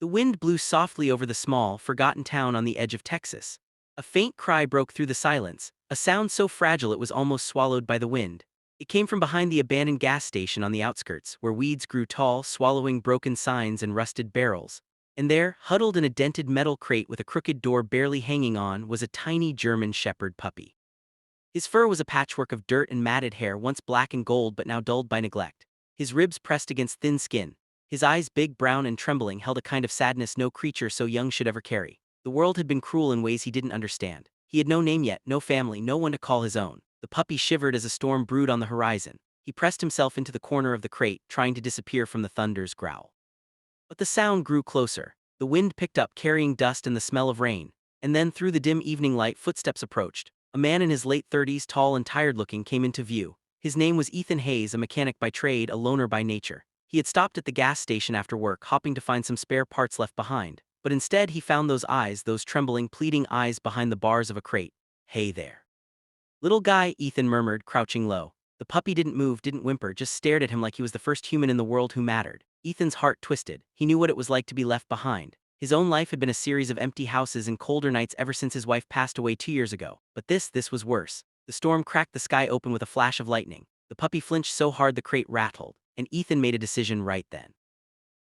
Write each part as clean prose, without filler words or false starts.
The wind blew softly over the small, forgotten town on the edge of Texas. A faint cry broke through the silence, a sound so fragile it was almost swallowed by the wind. It came from behind the abandoned gas station on the outskirts, where weeds grew tall, swallowing broken signs and rusted barrels. And there, huddled in a dented metal crate with a crooked door barely hanging on, was a tiny German Shepherd puppy. His fur was a patchwork of dirt and matted hair, once black and gold but now dulled by neglect. His ribs pressed against thin skin. His eyes, big, brown, and trembling, held a kind of sadness no creature so young should ever carry. The world had been cruel in ways he didn't understand. He had no name yet, no family, no one to call his own. The puppy shivered as a storm brewed on the horizon. He pressed himself into the corner of the crate, trying to disappear from the thunder's growl. But the sound grew closer. The wind picked up, carrying dust and the smell of rain. And then, through the dim evening light, footsteps approached. A man in his late 30s, tall and tired-looking, came into view. His name was Ethan Hayes, a mechanic by trade, a loner by nature. He had stopped at the gas station after work, hoping to find some spare parts left behind. But instead he found those eyes, those trembling, pleading eyes behind the bars of a crate. "Hey there." "Little guy," Ethan murmured, crouching low. The puppy didn't move, didn't whimper, just stared at him like he was the first human in the world who mattered. Ethan's heart twisted. He knew what it was like to be left behind. His own life had been a series of empty houses and colder nights ever since his wife passed away 2 years ago. But this was worse. The storm cracked the sky open with a flash of lightning. The puppy flinched so hard the crate rattled, and Ethan made a decision right then.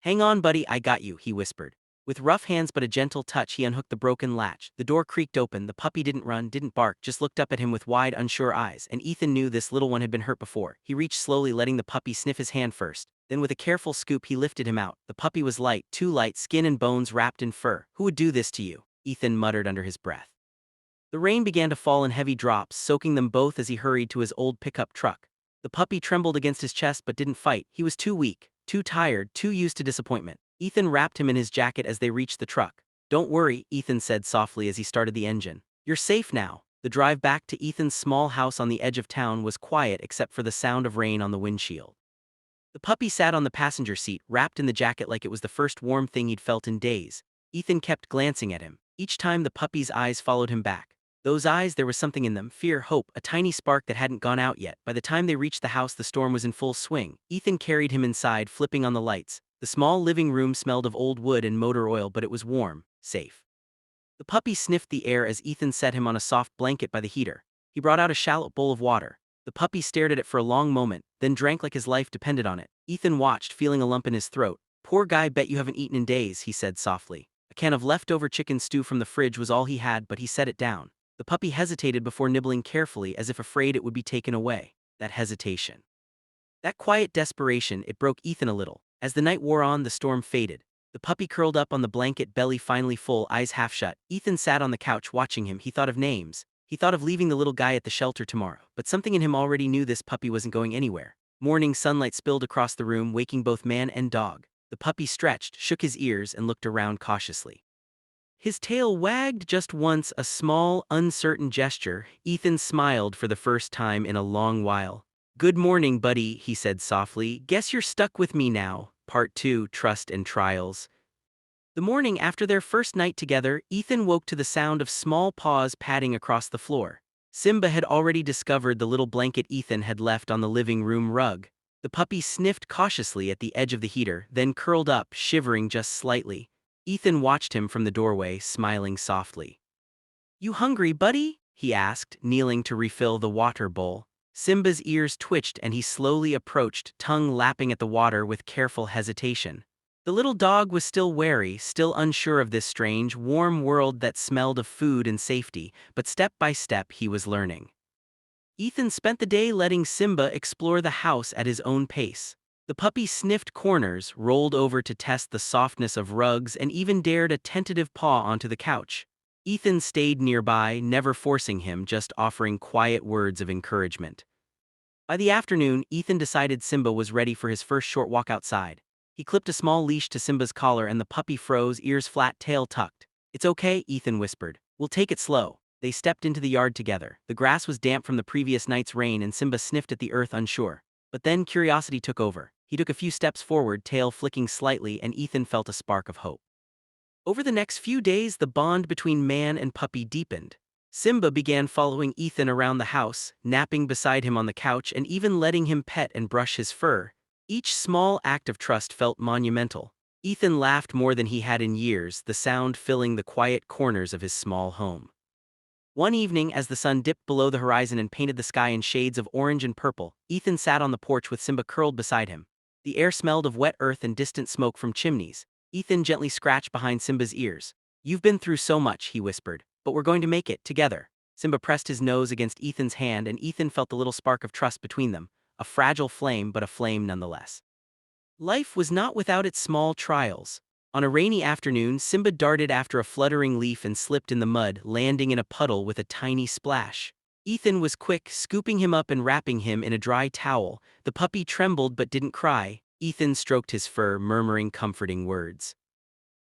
"Hang on, buddy, I got you," he whispered. With rough hands but a gentle touch, he unhooked the broken latch. The door creaked open. The puppy didn't run, didn't bark, just looked up at him with wide, unsure eyes, and Ethan knew this little one had been hurt before. He reached slowly, letting the puppy sniff his hand first. Then with a careful scoop he lifted him out. The puppy was light, too light, skin and bones wrapped in fur. "Who would do this to you?" Ethan muttered under his breath. The rain began to fall in heavy drops, soaking them both as he hurried to his old pickup truck. The puppy trembled against his chest but didn't fight. He was too weak, too tired, too used to disappointment. Ethan wrapped him in his jacket as they reached the truck. "Don't worry," Ethan said softly as he started the engine. "You're safe now." The drive back to Ethan's small house on the edge of town was quiet except for the sound of rain on the windshield. The puppy sat on the passenger seat, wrapped in the jacket like it was the first warm thing he'd felt in days. Ethan kept glancing at him. Each time the puppy's eyes followed him back. Those eyes, there was something in them, fear, hope, a tiny spark that hadn't gone out yet. By the time they reached the house, the storm was in full swing. Ethan carried him inside, flipping on the lights. The small living room smelled of old wood and motor oil, but it was warm, safe. The puppy sniffed the air as Ethan set him on a soft blanket by the heater. He brought out a shallow bowl of water. The puppy stared at it for a long moment, then drank like his life depended on it. Ethan watched, feeling a lump in his throat. "Poor guy, bet you haven't eaten in days," he said softly. A can of leftover chicken stew from the fridge was all he had, but he set it down. The puppy hesitated before nibbling carefully, as if afraid it would be taken away. That hesitation, that quiet desperation, it broke Ethan a little. As the night wore on, the storm faded. The puppy curled up on the blanket, belly finally full, eyes half shut. Ethan sat on the couch watching him. He thought of names. He thought of leaving the little guy at the shelter tomorrow. But something in him already knew this puppy wasn't going anywhere. Morning sunlight spilled across the room, waking both man and dog. The puppy stretched, shook his ears, and looked around cautiously. His tail wagged just once, a small, uncertain gesture. Ethan smiled for the first time in a long while. "Good morning, buddy," he said softly. "Guess you're stuck with me now." Part 2, Trust and Trials. The morning after their first night together, Ethan woke to the sound of small paws padding across the floor. Simba had already discovered the little blanket Ethan had left on the living room rug. The puppy sniffed cautiously at the edge of the heater, then curled up, shivering just slightly. Ethan watched him from the doorway, smiling softly. "You hungry, buddy?" he asked, kneeling to refill the water bowl. Simba's ears twitched and he slowly approached, tongue lapping at the water with careful hesitation. The little dog was still wary, still unsure of this strange, warm world that smelled of food and safety, but step by step he was learning. Ethan spent the day letting Simba explore the house at his own pace. The puppy sniffed corners, rolled over to test the softness of rugs, and even dared a tentative paw onto the couch. Ethan stayed nearby, never forcing him, just offering quiet words of encouragement. By the afternoon, Ethan decided Simba was ready for his first short walk outside. He clipped a small leash to Simba's collar and the puppy froze, ears flat, tail tucked. "It's okay," Ethan whispered. "We'll take it slow." They stepped into the yard together. The grass was damp from the previous night's rain and Simba sniffed at the earth, unsure. But then curiosity took over. He took a few steps forward, tail flicking slightly, and Ethan felt a spark of hope. Over the next few days, the bond between man and puppy deepened. Simba began following Ethan around the house, napping beside him on the couch and even letting him pet and brush his fur. Each small act of trust felt monumental. Ethan laughed more than he had in years, the sound filling the quiet corners of his small home. One evening, as the sun dipped below the horizon and painted the sky in shades of orange and purple, Ethan sat on the porch with Simba curled beside him. The air smelled of wet earth and distant smoke from chimneys. Ethan gently scratched behind Simba's ears. "You've been through so much," he whispered, "but we're going to make it, together." Simba pressed his nose against Ethan's hand, and Ethan felt the little spark of trust between them, a fragile flame, but a flame nonetheless. Life was not without its small trials. On a rainy afternoon, Simba darted after a fluttering leaf and slipped in the mud, landing in a puddle with a tiny splash. Ethan was quick, scooping him up and wrapping him in a dry towel. The puppy trembled but didn't cry. Ethan stroked his fur, murmuring comforting words.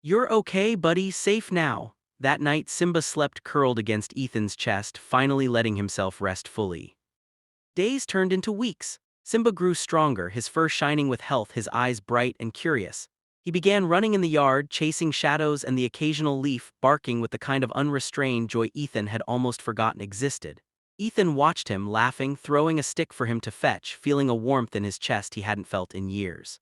"You're okay, buddy, safe now." That night, Simba slept curled against Ethan's chest, finally letting himself rest fully. Days turned into weeks. Simba grew stronger, his fur shining with health, his eyes bright and curious. He began running in the yard, chasing shadows and the occasional leaf, barking with the kind of unrestrained joy Ethan had almost forgotten existed. Ethan watched him, laughing, throwing a stick for him to fetch, feeling a warmth in his chest he hadn't felt in years.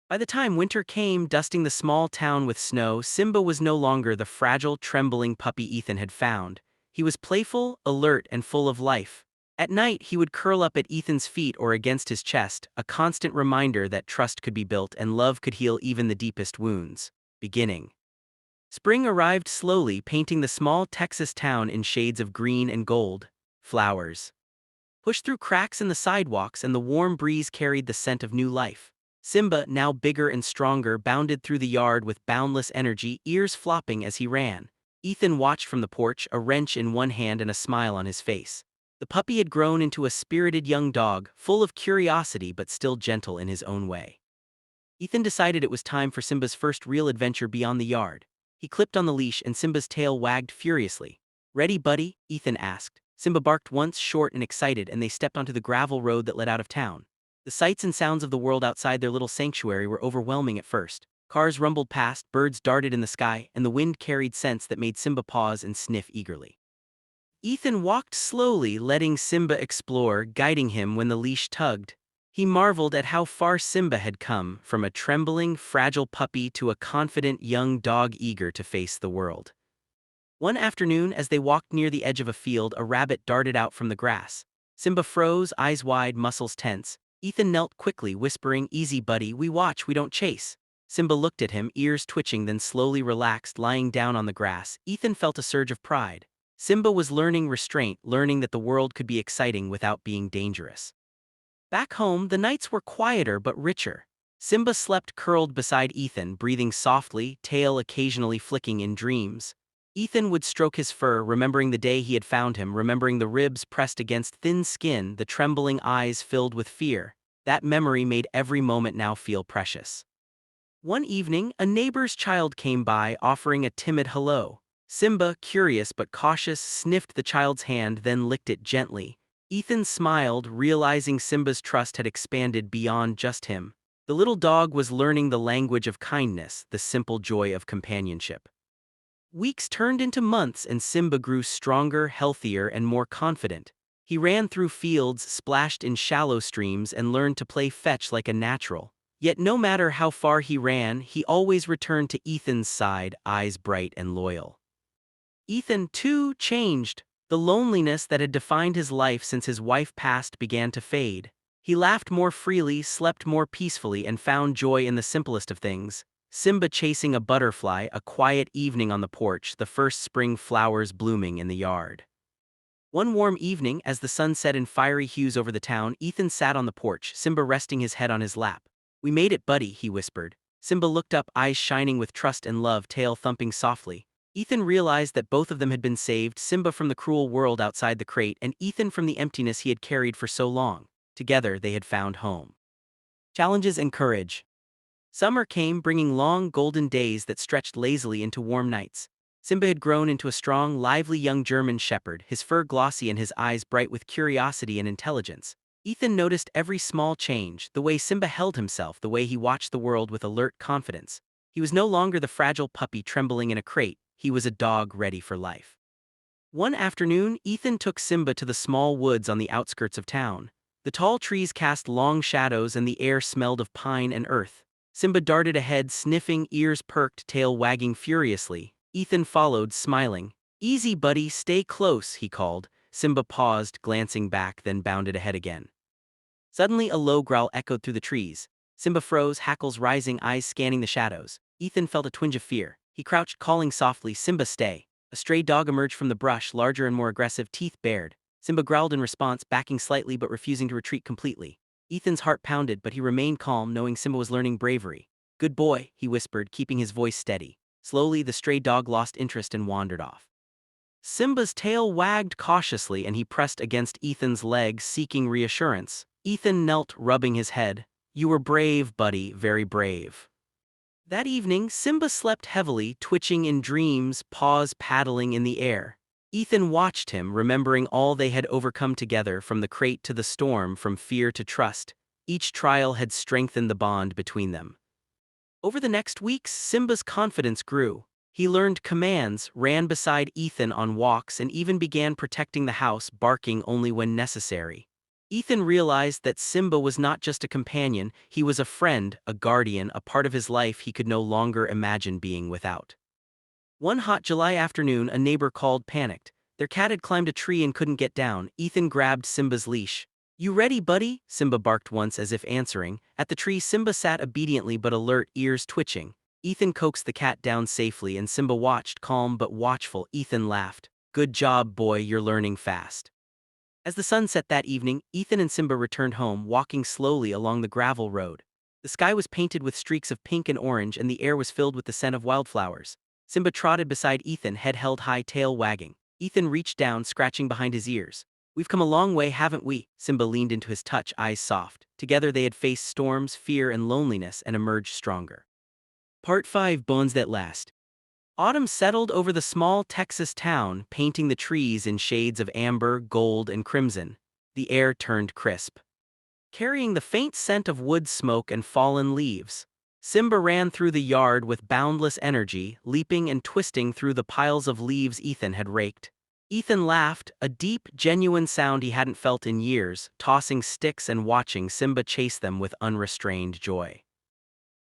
By the time winter came, dusting the small town with snow, Simba was no longer the fragile, trembling puppy Ethan had found. He was playful, alert, and full of life. At night, he would curl up at Ethan's feet or against his chest, a constant reminder that trust could be built and love could heal even the deepest wounds. Beginning. Spring arrived slowly, painting the small Texas town in shades of green and gold. Flowers pushed through cracks in the sidewalks, and the warm breeze carried the scent of new life. Simba, now bigger and stronger, bounded through the yard with boundless energy, ears flopping as he ran. Ethan watched from the porch, a wrench in one hand and a smile on his face. The puppy had grown into a spirited young dog, full of curiosity but still gentle in his own way. Ethan decided it was time for Simba's first real adventure beyond the yard. He clipped on the leash and Simba's tail wagged furiously. "Ready, buddy?" Ethan asked. Simba barked once, short and excited, and they stepped onto the gravel road that led out of town. The sights and sounds of the world outside their little sanctuary were overwhelming at first. Cars rumbled past, birds darted in the sky, and the wind carried scents that made Simba pause and sniff eagerly. Ethan walked slowly, letting Simba explore, guiding him when the leash tugged. He marveled at how far Simba had come, from a trembling, fragile puppy to a confident young dog eager to face the world. One afternoon, as they walked near the edge of a field, a rabbit darted out from the grass. Simba froze, eyes wide, muscles tense. Ethan knelt quickly, whispering, "Easy, buddy, we watch, we don't chase." Simba looked at him, ears twitching, then slowly relaxed, lying down on the grass. Ethan felt a surge of pride. Simba was learning restraint, learning that the world could be exciting without being dangerous. Back home, the nights were quieter but richer. Simba slept curled beside Ethan, breathing softly, tail occasionally flicking in dreams. Ethan would stroke his fur, remembering the day he had found him, remembering the ribs pressed against thin skin, the trembling eyes filled with fear. That memory made every moment now feel precious. One evening, a neighbor's child came by, offering a timid hello. Simba, curious but cautious, sniffed the child's hand, then licked it gently. Ethan smiled, realizing Simba's trust had expanded beyond just him. The little dog was learning the language of kindness, the simple joy of companionship. Weeks turned into months, and Simba grew stronger, healthier, and more confident. He ran through fields, splashed in shallow streams, and learned to play fetch like a natural. Yet no matter how far he ran, he always returned to Ethan's side, eyes bright and loyal. Ethan, too, changed. The loneliness that had defined his life since his wife passed began to fade. He laughed more freely, slept more peacefully, and found joy in the simplest of things. Simba chasing a butterfly, a quiet evening on the porch, the first spring flowers blooming in the yard. One warm evening, as the sun set in fiery hues over the town, Ethan sat on the porch, Simba resting his head on his lap. "We made it, buddy," he whispered. Simba looked up, eyes shining with trust and love, tail thumping softly. Ethan realized that both of them had been saved, Simba from the cruel world outside the crate, and Ethan from the emptiness he had carried for so long. Together, they had found home. Challenges and courage. Summer came, bringing long, golden days that stretched lazily into warm nights. Simba had grown into a strong, lively young German shepherd, his fur glossy and his eyes bright with curiosity and intelligence. Ethan noticed every small change, the way Simba held himself, the way he watched the world with alert confidence. He was no longer the fragile puppy trembling in a crate, he was a dog ready for life. One afternoon, Ethan took Simba to the small woods on the outskirts of town. The tall trees cast long shadows and the air smelled of pine and earth. Simba darted ahead, sniffing, ears perked, tail wagging furiously. Ethan followed, smiling. "Easy, buddy, stay close," he called. Simba paused, glancing back, then bounded ahead again. Suddenly, a low growl echoed through the trees. Simba froze, hackles rising, eyes scanning the shadows. Ethan felt a twinge of fear. He crouched, calling softly, "Simba, stay." A stray dog emerged from the brush, larger and more aggressive, teeth bared. Simba growled in response, backing slightly but refusing to retreat completely. Ethan's heart pounded, but he remained calm, knowing Simba was learning bravery. "Good boy," he whispered, keeping his voice steady. Slowly, the stray dog lost interest and wandered off. Simba's tail wagged cautiously and he pressed against Ethan's leg, seeking reassurance. Ethan knelt, rubbing his head. "You were brave, buddy, very brave." That evening, Simba slept heavily, twitching in dreams, paws paddling in the air. Ethan watched him, remembering all they had overcome together, from the crate to the storm, from fear to trust. Each trial had strengthened the bond between them. Over the next weeks, Simba's confidence grew. He learned commands, ran beside Ethan on walks, and even began protecting the house, barking only when necessary. Ethan realized that Simba was not just a companion, he was a friend, a guardian, a part of his life he could no longer imagine being without. One hot July afternoon, a neighbor called, panicked. Their cat had climbed a tree and couldn't get down. Ethan grabbed Simba's leash. "You ready, buddy?" Simba barked once, as if answering. At the tree, Simba sat obediently but alert, ears twitching. Ethan coaxed the cat down safely and Simba watched, calm but watchful. Ethan laughed. "Good job, boy, you're learning fast." As the sun set that evening, Ethan and Simba returned home, walking slowly along the gravel road. The sky was painted with streaks of pink and orange and the air was filled with the scent of wildflowers. Simba trotted beside Ethan, head held high, tail wagging. Ethan reached down, scratching behind his ears. "We've come a long way, haven't we?" Simba leaned into his touch, eyes soft. Together they had faced storms, fear, and loneliness and emerged stronger. Part 5, Bones That Last. Autumn settled over the small Texas town, painting the trees in shades of amber, gold, and crimson. The air turned crisp, carrying the faint scent of wood smoke and fallen leaves. Simba ran through the yard with boundless energy, leaping and twisting through the piles of leaves Ethan had raked. Ethan laughed, a deep, genuine sound he hadn't felt in years, tossing sticks and watching Simba chase them with unrestrained joy.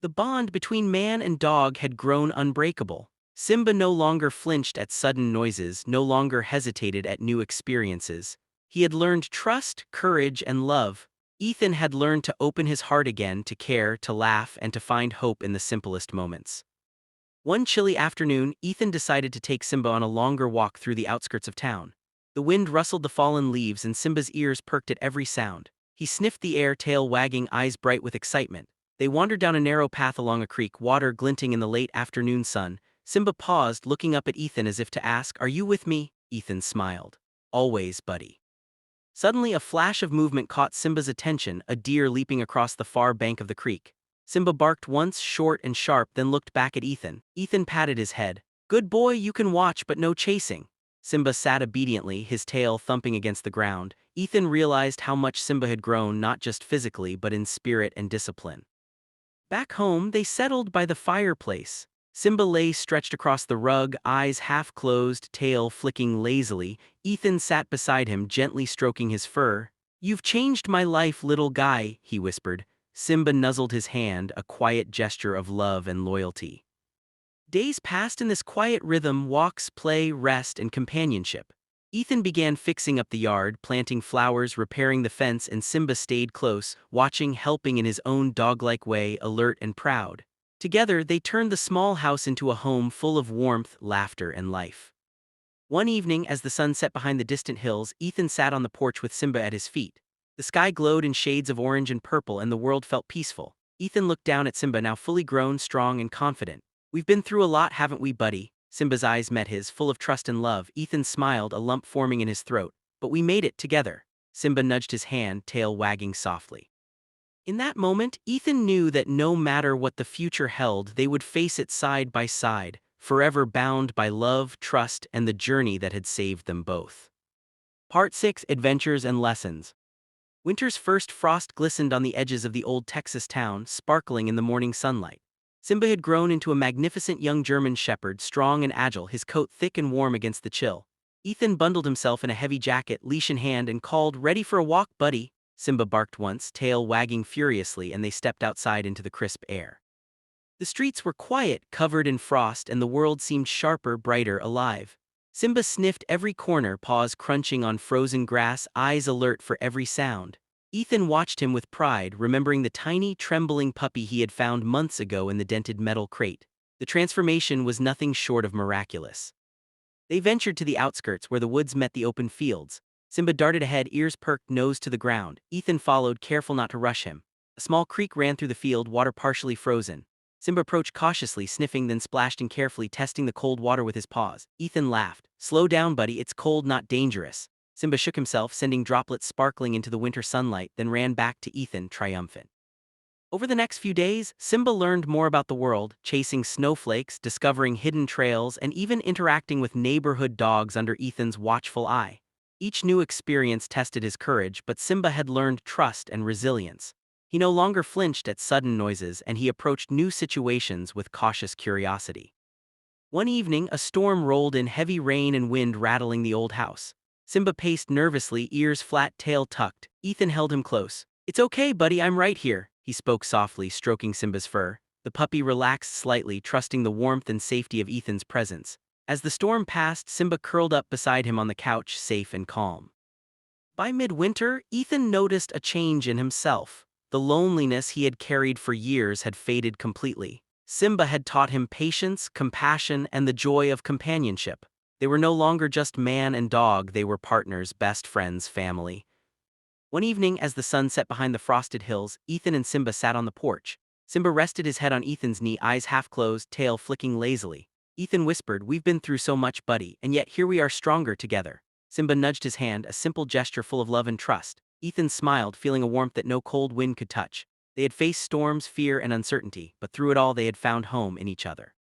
The bond between man and dog had grown unbreakable. Simba no longer flinched at sudden noises, no longer hesitated at new experiences. He had learned trust, courage, and love. Ethan had learned to open his heart again, to care, to laugh, and to find hope in the simplest moments. One chilly afternoon, Ethan decided to take Simba on a longer walk through the outskirts of town. The wind rustled the fallen leaves and Simba's ears perked at every sound. He sniffed the air, tail wagging, eyes bright with excitement. They wandered down a narrow path along a creek, water glinting in the late afternoon sun. Simba paused, looking up at Ethan as if to ask, "Are you with me?" Ethan smiled. "Always, buddy." Suddenly, a flash of movement caught Simba's attention, a deer leaping across the far bank of the creek. Simba barked once, short and sharp, then looked back at Ethan. Ethan patted his head. "Good boy, you can watch, but no chasing." Simba sat obediently, his tail thumping against the ground. Ethan realized how much Simba had grown, not just physically, but in spirit and discipline. Back home, they settled by the fireplace. Simba lay stretched across the rug, eyes half closed, tail flicking lazily. Ethan sat beside him, gently stroking his fur. "You've changed my life, little guy," he whispered. Simba nuzzled his hand, a quiet gesture of love and loyalty. Days passed in this quiet rhythm: walks, play, rest, and companionship. Ethan began fixing up the yard, planting flowers, repairing the fence, and Simba stayed close, watching, helping in his own dog-like way, alert and proud. Together, they turned the small house into a home full of warmth, laughter, and life. One evening, as the sun set behind the distant hills, Ethan sat on the porch with Simba at his feet. The sky glowed in shades of orange and purple, and the world felt peaceful. Ethan looked down at Simba, now fully grown, strong, and confident. "We've been through a lot, haven't we, buddy?" Simba's eyes met his, full of trust and love. Ethan smiled, a lump forming in his throat. "But we made it together." Simba nudged his hand, tail wagging softly. In that moment, Ethan knew that no matter what the future held, they would face it side by side, forever bound by love, trust, and the journey that had saved them both. Part 6, Adventures and Lessons. Winter's first frost glistened on the edges of the old Texas town, sparkling in the morning sunlight. Simba had grown into a magnificent young German shepherd, strong and agile, his coat thick and warm against the chill. Ethan bundled himself in a heavy jacket, leash in hand, and called, "Ready for a walk, buddy?" Simba barked once, tail wagging furiously, and they stepped outside into the crisp air. The streets were quiet, covered in frost, and the world seemed sharper, brighter, alive. Simba sniffed every corner, paws crunching on frozen grass, eyes alert for every sound. Ethan watched him with pride, remembering the tiny, trembling puppy he had found months ago in the dented metal crate. The transformation was nothing short of miraculous. They ventured to the outskirts where the woods met the open fields. Simba darted ahead, ears perked, nose to the ground. Ethan followed, careful not to rush him. A small creek ran through the field, water partially frozen. Simba approached cautiously, sniffing, then splashed in carefully, testing the cold water with his paws. Ethan laughed. "Slow down, buddy, it's cold, not dangerous." Simba shook himself, sending droplets sparkling into the winter sunlight, then ran back to Ethan, triumphant. Over the next few days, Simba learned more about the world, chasing snowflakes, discovering hidden trails, and even interacting with neighborhood dogs under Ethan's watchful eye. Each new experience tested his courage, but Simba had learned trust and resilience. He no longer flinched at sudden noises, and he approached new situations with cautious curiosity. One evening, a storm rolled in, heavy rain and wind rattling the old house. Simba paced nervously, ears flat, tail tucked. Ethan held him close. "It's okay, buddy, I'm right here," he spoke softly, stroking Simba's fur. The puppy relaxed slightly, trusting the warmth and safety of Ethan's presence. As the storm passed, Simba curled up beside him on the couch, safe and calm. By midwinter, Ethan noticed a change in himself. The loneliness he had carried for years had faded completely. Simba had taught him patience, compassion, and the joy of companionship. They were no longer just man and dog, they were partners, best friends, family. One evening, as the sun set behind the frosted hills, Ethan and Simba sat on the porch. Simba rested his head on Ethan's knee, eyes half closed, tail flicking lazily. Ethan whispered, "We've been through so much, buddy, and yet here we are stronger together." Simba nudged his hand, a simple gesture full of love and trust. Ethan smiled, feeling a warmth that no cold wind could touch. They had faced storms, fear, and uncertainty, but through it all they had found home in each other.